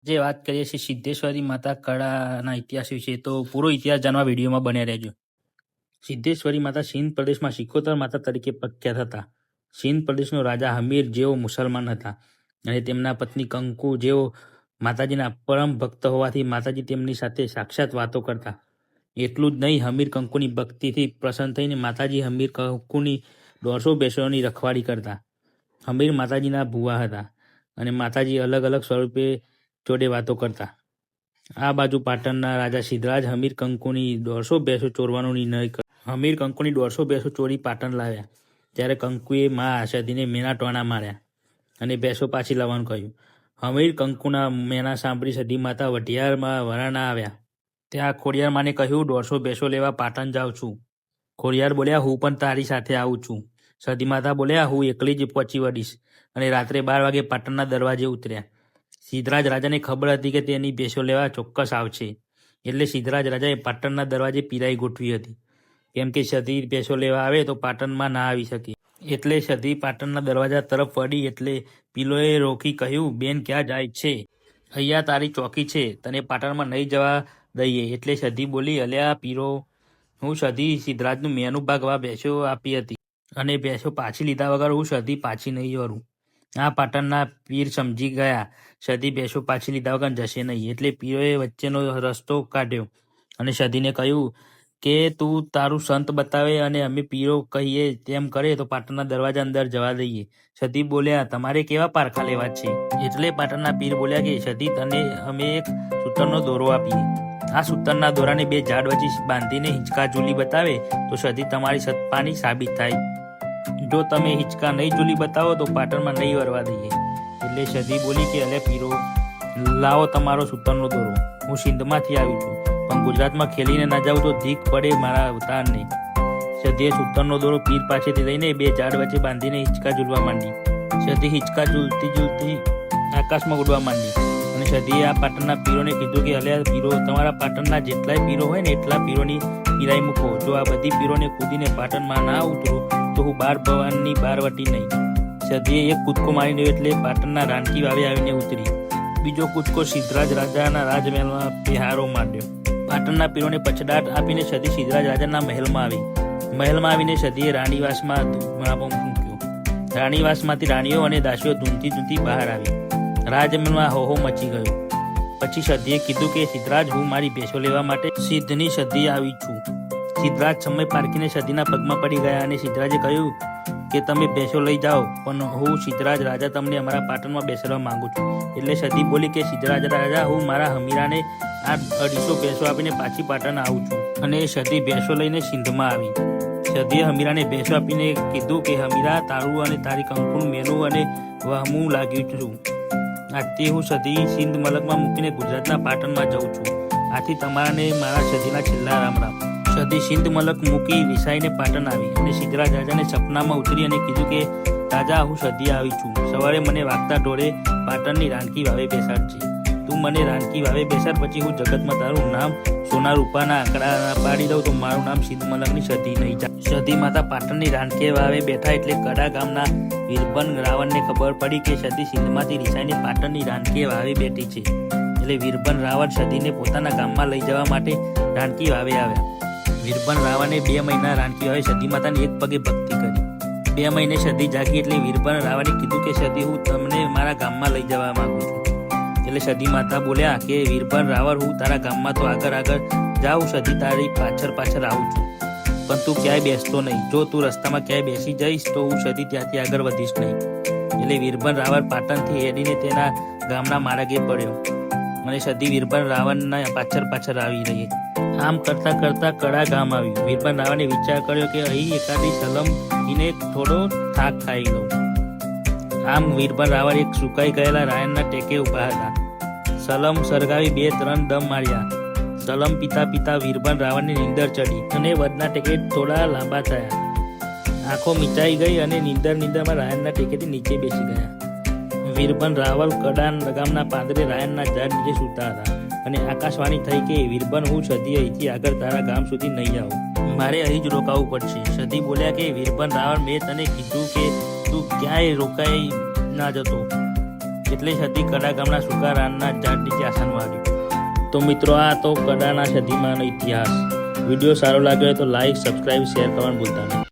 જે વાત કરીએ છીએ સિદ્ધેશ્વરી માતા કળાના ઇતિહાસ વિશે, તો પૂરો ઇતિહાસ જાણવા વિડીયોમાં બન્યા રહેજો. સિદ્ધેશ્વરી માતા સિંધ પ્રદેશમાં સિકોતર માતા તરીકે પ્રખ્યાત હતા. સિંધ પ્રદેશનો રાજા હમીર જેઓ મુસલમાન હતા અને તેમના પત્ની કંકુ જેઓ માતાજીના પરમ ભક્ત હોવાથી માતાજી તેમની સાથે સાક્ષાત વાતો કરતા. એટલું જ નહીં, હમીર કંકુની ભક્તિથી પ્રસન્ન થઈને માતાજી હમીર કંકુની 150 ભેંસોની રખવાળી કરતા. હમીર માતાજીના ભુવા હતા અને માતાજી અલગ અલગ સ્વરૂપે જોડે વાતો કરતા. આ બાજુ પાટણના રાજા સિદ્ધરાજ હમીર કંકુની 150 ભેંસો ચોરવાનો નિર્ણય કર્યો. હમીર કંકુની 150 ભેંસો ચોરી પાટણ લાવ્યા ત્યારે કંકુએ મા આશાદીને મેના ટોણા માર્યા અને ભેંસો પાછી લાવવાનું કહ્યું. હમીર કંકુના મેના સાંભળી સતી માતા વઢિયારમાં વરાણા આવ્યા. ત્યાં ખોડિયાર માને કહ્યું, 150 ભેંસો લેવા પાટણ જાઉં છું. ખોડિયાર બોલ્યા, હું પણ તારી સાથે આવું છું. સતી માતા બોલ્યા, હું એકલી જ પહોંચી વળીશ અને રાત્રે 12 વાગે પાટણના દરવાજે ઉતર્યા. સિદ્ધરાજ રાજાને ખબર હતી કે તેની ભેંસો લેવા ચોક્કસ આવશે, એટલે સિદ્ધરાજ રાજાએ પાટણના દરવાજે પીરાઈ ગોઠવી હતી. કેમ કે સતી ભેંસો લેવા આવે તો પાટણમાં ના આવી શકે, એટલે સતી પાટણના દરવાજા તરફ વળી એટલે પીલોએ રોકી કહ્યું, બેન ક્યાં જાય છે? અહીંયા તારી ચોકી છે, તને પાટણમાં નહીં જવા દઈએ. એટલે સતી બોલી, અલ્યા પીરો, હું સતી સિદ્ધરાજનું મેનું ભાગવા ભેંસો આપી હતી અને ભેંસો પાછી લીધા વગર હું સતી પાછી નહીં વળું. આ પાટણના પીર સમજી ગયા સતી ભેંસો પાછી લીધા વગર જશે નહીં, એટલે પીરોએ વચ્ચેનો રસ્તો કાઢ્યો અને સતીને કહ્યું કે તું તારું સંત બતાવે અને અમે પીરો કહીએ તેમ કરે તો પાટણના દરવાજા અંદર જવા દઈએ. સતી બોલ્યા, તમારે કેવા પારખા લેવા છે? એટલે પાટણના પીર બોલ્યા કે સતી, તને અમે એક સૂતરનો દોરો આપીએ. આ સૂતરના દોરાને 2 ઝાડ વચ્ચે બાંધીને હિંચકા ઝૂલી બતાવે તો સતી તમારી સત્તાની સાબિત થાય. જો તમે હિંચકા નહીં ઝૂલી બતાવો તો પાટણમાં નહીં વરવા દઈએ. એટલે સતી બોલી કે અલે પીરો, લાવો તમારો સૂતરનો દોરો. હું સિંધમાંથી આવી છું, પણ ગુજરાતમાં ખેલીને ના જાઉં તો ધીક પડે મારા અવતારને. સતીએ સૂતરનો દોરો પીર પાસેથી લઈને 2 ઝાડ વચ્ચે બાંધીને હિંચકા ઝૂલવા માંડી. સતી હિંચકા ઝૂલતી ઝૂલતી આકાશમાં ઉડવા માંડી અને સતીએ આ પાટણના પીરોને કીધું કે અલ્યા પીરો, તમારા પાટણના જેટલાય પીરો હોય ને એટલા પીરોની પીરાઈ મૂકો. જો આ બધી પીરોને કૂદીને પાટણમાં ના ઉતરું તો હું 12 ભવાનની 12 વટી નહીં. સતીએ એક કૂદકો મારીને એટલે પાટણના રાણકી વાવે આવીને ઉતરી. બીજો કૂદકો સિદ્ધરાજ રાજાના રાજમહેલમાં બિહારો માંડ્યો. પાટણના પીરોને પછડાટ આપીને સતી સિદ્ધરાજ રાજાના મહેલમાં આવી. મહેલમાં આવીને સતીએ રાણીવાસમાં મૂક્યો. રાણીવાસમાંથી રાણીઓ અને દાસીઓ ધૂનતી ધૂનતી બહાર આવી. રાજમહેલમાં હોહો મચી ગયો. પછી સતીએ કીધું કે સિદ્ધરાજ, હું મારી ભેંસો લેવા માટે સિદ્ધની સદી આવી છું. સિદ્ધરાજ સમય પારખીને સતીના પગમાં પડી ગયા અને સિદ્ધરાજે કહ્યું કે તમે ભેંસો લઈ જાઓ, પણ હું સિદ્ધરાજ રાજા તમને અમારા પાટણમાં બેસાડવા માંગુ છું. એટલે સતી બોલી કે સિદ્ધરાજ રાજા, હું મારા હમીરાને આ 250 ભેંસો આપીને પાછી પાટણ આવું છું. અને સતી ભેંસો લઈને સિંધમાં આવી. સતીએ હમીરાને ભેંસો આપીને કીધું કે હમીરા, તારું અને તારી કંકુનું મેનું અને વહમું લાગ્યું છું. આજથી હું સતી સિંધ મલકમાં મૂકીને ગુજરાતના પાટણમાં જાઉં છું. આથી તમારાને મારા સતીના છેલ્લા રામ રામ. સતી સિંધ મલક મૂકી વિસાઈને પાટણ આવી અને સિદ્ધરાજ રાજાને સપનામાં ઉતરી અને કીધું કે રાજા, હું સતી આવી છું. સવારે મને વાગતા ઢોળે પાટણની રાણકી વાવે બેસાડજે. તું મને રાણકી વાવે બેસાડ, પછી હું જગતમાં તારું નામ સોના રૂપાના આંકડા પાડી દઉં તો મારું નામ સિંધ મલકની સતી નહીં જાય. સતી માતા પાટણની રાણકી વાવે બેઠા એટલે કડા ગામના વીરબન રાવણને ખબર પડી કે સતી સિંધમાંથી રિસાઈને પાટણની રાણકી વાવે બેઠી છે. એટલે વીરબન રાવણ સતીને પોતાના ગામમાં લઈ જવા માટે રાણકી વાવે આવ્યા. વીરબન રાવણે 2 મહિના રાણકી વાવે સતી માતાની એક પગે ભક્તિ કરી. 2 મહિને સતી જાગી એટલે વીરબન રાવણે કીધું કે સતી, હું તમને મારા ગામમાં લઈ જવા માંગુ છું. એટલે સતી માતા બોલ્યા કે વીરબન રાવણ, હું તારા ગામમાં તો આગળ જાઉં, સતી તારી પાછળ આવું છું, પણ તું ક્યાંય બેસતો નહીં. જો તું રસ્તામાં ક્યાંય બેસી જઈશ તો હું સતી ત્યાંથી આગળ વધીશ નહીં. એટલે વીરબન રાવણ પાટણથી હેડીને તેના ગામના માર્ગે પડ્યો અને સતી વીરબન રાવણના પાછળ આવી રહી. આમ કરતા કરતા કડા ગામ આવ્યું. વીરબન રાવણે વિચાર કર્યો કે અહીં એકાદી સલમ પીને થોડો થાક ખાઈ લઉં. આમ વીરબન રાવણ એક સુકાઈ ગયેલા રાયણના ટેકે ઊભા હતા. સલમ સળગાવી 2-3 દમ માર્યા. સલમ પીતા પીતા વીરબન રાવણની નીંદર ચડી અને વદના ટેકે થોડા લાંબા થયા. આંખો મીચાઈ ગઈ અને નીંદરમાં રાયણના ટેકેથી નીચે બેસી ગયા. વીરબન રાવલ કડા ગામના પાંદરે રાયણના ઝાડ નીચે સૂતા હતા અને આકાશવાણી થઈ કે વીરબન, હું સદી અહીંથી આગળ તારા ગામ સુધી નહીં આવું, મારે અહીં જ રોકાવું પડશે. સદી બોલ્યા કે વીરબન રાવણ, મેં તને કીધું કે તું ક્યાંય રોકાઈ ના જતો. એટલે સતી કડા ગામના સૂકા રાનના ઝાડ નીચે આસન વાળ્યું. તો મિત્રો આ તો કડાના સદીમાંનો ઇતિહાસ. વિડીયો સારો લાગ્યો હોય તો લાઈક, સબસ્ક્રાઈબ, શેર કરવાનું ભૂલતા નહીં.